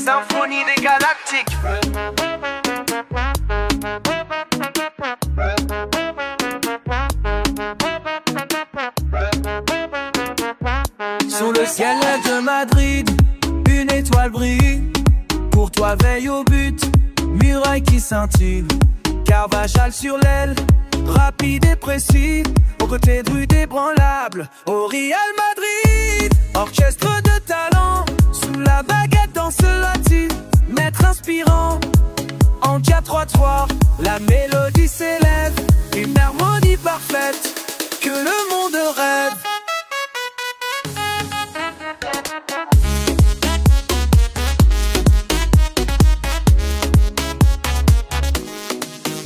Symphonie des galactiques. Sous le ciel de Madrid, une étoile brille. Pour toi veille au but, muraille qui scintille. Carvajal sur l'aile, rapide et précis. Aux côtés de Rude ébranlable, au Real Madrid. Orchestre de talent, sous la baguette dans ce lati. Maître inspirant, en 4-3-3, la mélodie s'élève. Une harmonie parfaite, que le monde rêve.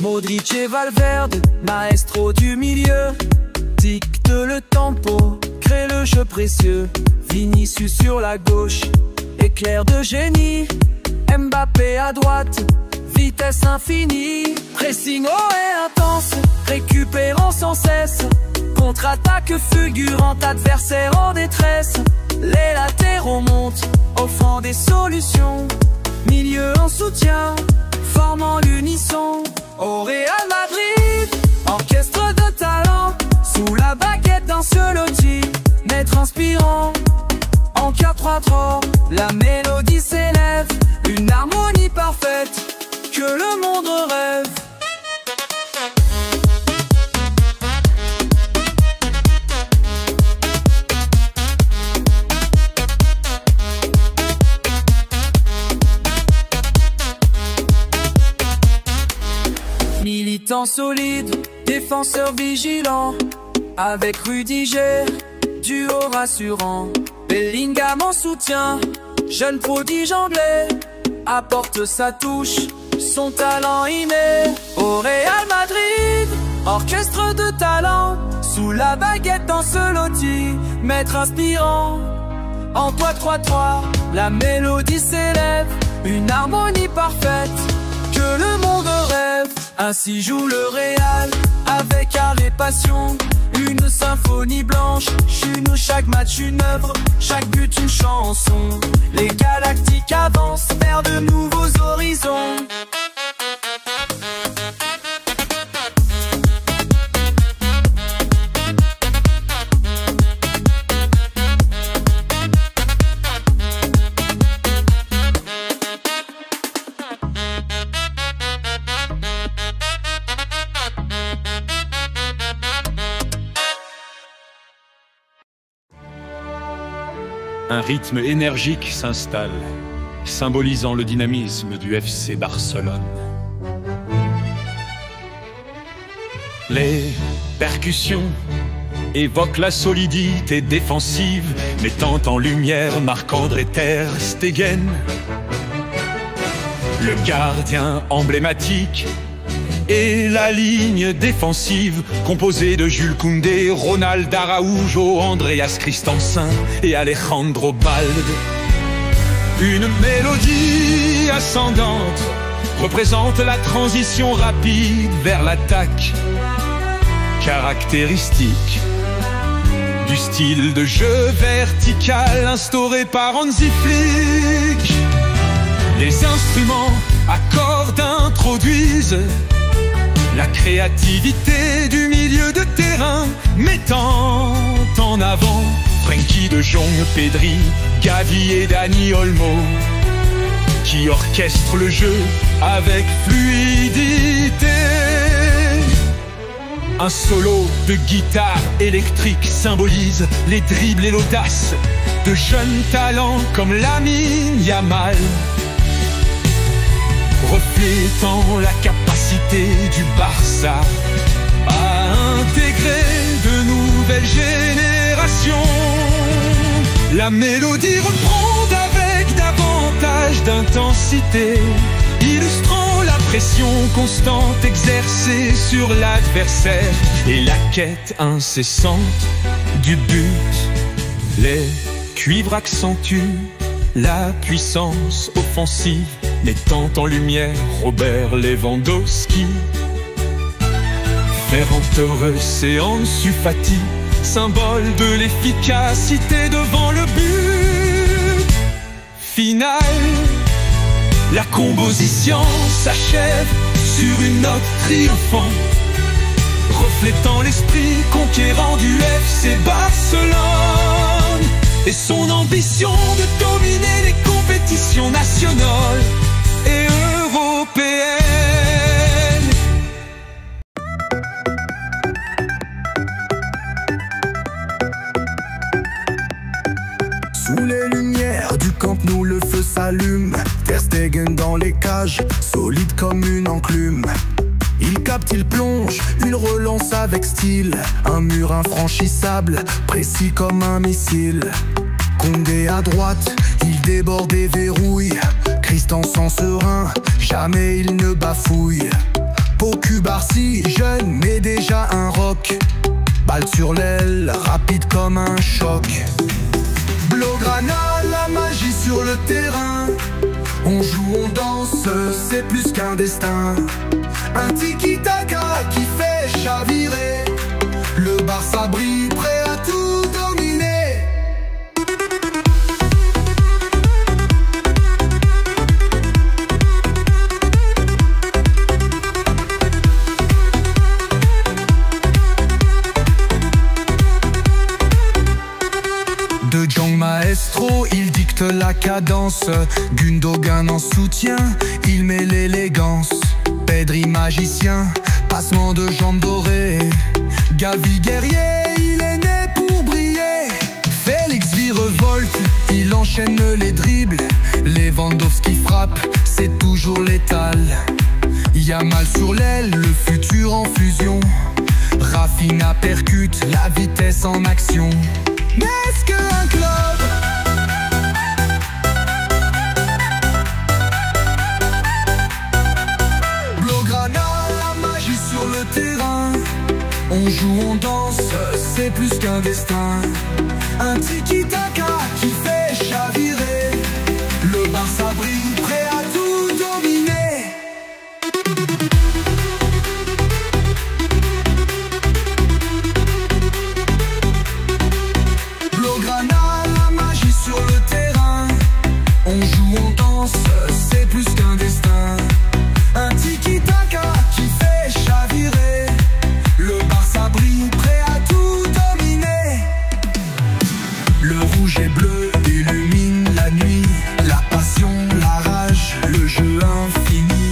Modric et Valverde, maestro du milieu, dicte le tempo, crée le jeu précieux. Vinicius sur la gauche, éclair de génie. Mbappé à droite, vitesse infinie. Pressing haut et intense, récupérant sans cesse. Contre-attaque fulgurante, adversaire en détresse. Les latéraux montent, offrant des solutions. Milieu en soutien, formant l'unisson. Au Real Madrid, orchestre de talent, sous la baguette d'un seul loti. Maître inspirant, en 4-3-3, la mélodie s'élève. Une harmonie parfaite, que le monde rêve. Militant solide, défenseur vigilant, avec Rudiger, duo rassurant. Bellingham en soutien, jeune prodige anglais, apporte sa touche, son talent inné. Au Real Madrid, orchestre de talent, sous la baguette dans ce loti. Maître inspirant, en 3-3-3, la mélodie s'élève. Une harmonie parfaite, que le monde rêve. Ainsi joue le Real, avec art et passion. Une symphonie blanche, chaque match une œuvre, chaque but une chanson. Les galactiques avancent vers de nouveaux horizons. Un rythme énergique s'installe, symbolisant le dynamisme du FC Barcelone. Les percussions évoquent la solidité défensive, mettant en lumière Marc-André ter Stegen. Le gardien emblématique et la ligne défensive composée de Jules Koundé, Ronald Araujo, Andreas Christensen et Alejandro Balde. Une mélodie ascendante représente la transition rapide vers l'attaque, caractéristique du style de jeu vertical instauré par Hansi Flick. Les instruments à cordes introduisent la créativité du milieu de terrain, mettant en avant Frenkie de Jong, Pedri, Gavi et Dani Olmo, qui orchestrent le jeu avec fluidité. Un solo de guitare électrique symbolise les dribbles et l'audace de jeunes talents comme Lamine Yamal, reflétant la capacité du Barça à intégrer de nouvelles générations. La mélodie reprend avec davantage d'intensité, illustrant la pression constante exercée sur l'adversaire et la quête incessante du but. Les cuivres accentuent la puissance offensive, mettant en lumière Robert Lewandowski. Fervent heureux, c'est Ansu Fati, symbole de l'efficacité devant le but final. La composition s'achève sur une note triomphante, reflétant l'esprit conquérant du FC Barcelone et son ambition de dominer les compétitions nationales et européennes. Sous les lumières du Camp Nou, le feu s'allume. Ter Stegen dans les cages, solide comme une enclume. Il capte, il plonge, une relance avec style. Un mur infranchissable, précis comme un missile. Condé à droite, il déborde et verrouille. Christensen serein, jamais il ne bafouille. Poku Barcy, jeune mais déjà un rock. Balle sur l'aile, rapide comme un choc. Blaugrana, la magie sur le terrain. On joue, on danse, c'est plus qu'un destin. Un tiki-taka qui fait chavirer. Le Barça brille, prêt à tout dominer. De Jong Maestro, il dicte la cadence. Gundogan en soutien, il met l'élégance. Pedri magicien, passement de jambes dorées. Gavi guerrier, il est né pour briller. Félix virevolte, il enchaîne les dribbles. Lewandowski frappe, c'est toujours létal. Yamal sur l'aile, le futur en fusion. Rafinha percute, la vitesse en action. N'est-ce qu'un club? Blaugrana, la magie sur le terrain. On joue, on danse, c'est plus qu'un destin. Un tiki-taka qui fait chavirer. Le Barça brille, prêt à tout dominer. Blaugrana, la magie sur le terrain. On joue, on danse, c'est plus qu'un destin. Un tiki-taka qui fait chavirer. Le Barça brille, prêt à tout dominer. Le rouge et bleu illumine la nuit. La passion, la rage, le jeu infini.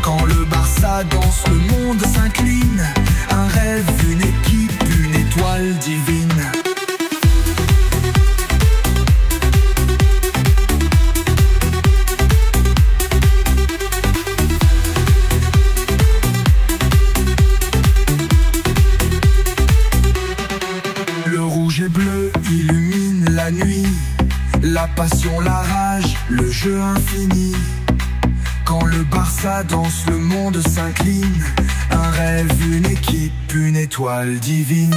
Quand le Barça danse, le monde s'incline. Un rêve, une équipe, une étoile divine. Le rouge et bleu illumine la nuit. La passion, la rage, le jeu infini. Quand le Barça danse, le monde s'incline. Un rêve, une équipe, une étoile divine.